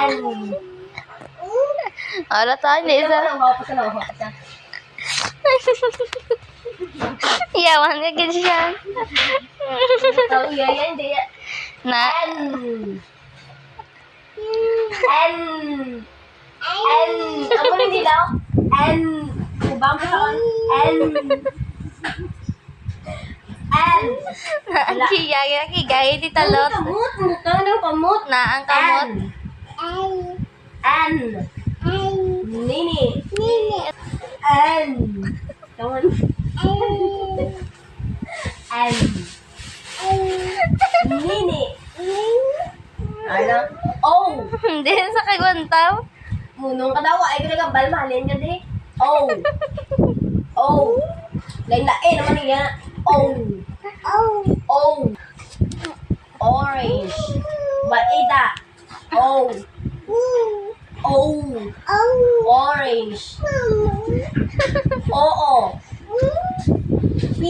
N. Ara tayo, isa. Iyawan ka gid siya. Na. N. Ako na nila. N. Ubang ko sa N. N. Ang kigay di talot. Kamot. Mutang ng kamot. Na ang kamot. N. Nini. N. Come on. N. Nini. Ano? O. Hindi sa kagwantaw. Munong ka daw. Ay, pinagabal. Mahalin ka di. O. O. Lain-lain naman niya. O. O. Orange. Baida. O. O. Orange. Oo. P.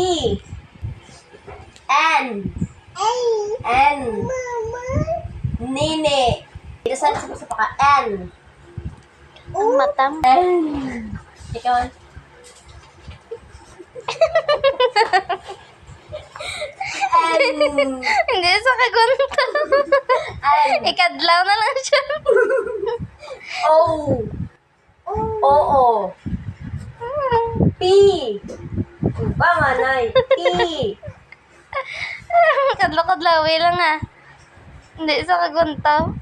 N. N. Nini. Ito saan sa paka. N. Ang matam. N. Ikaw. N. Hindi sa kagwantaw. N. Ikadlaw na lang siya. O. Oo. P. Ba nga, Nay? P. Kadlaw-kadlaw lang ah. Hindi sa kagwantaw.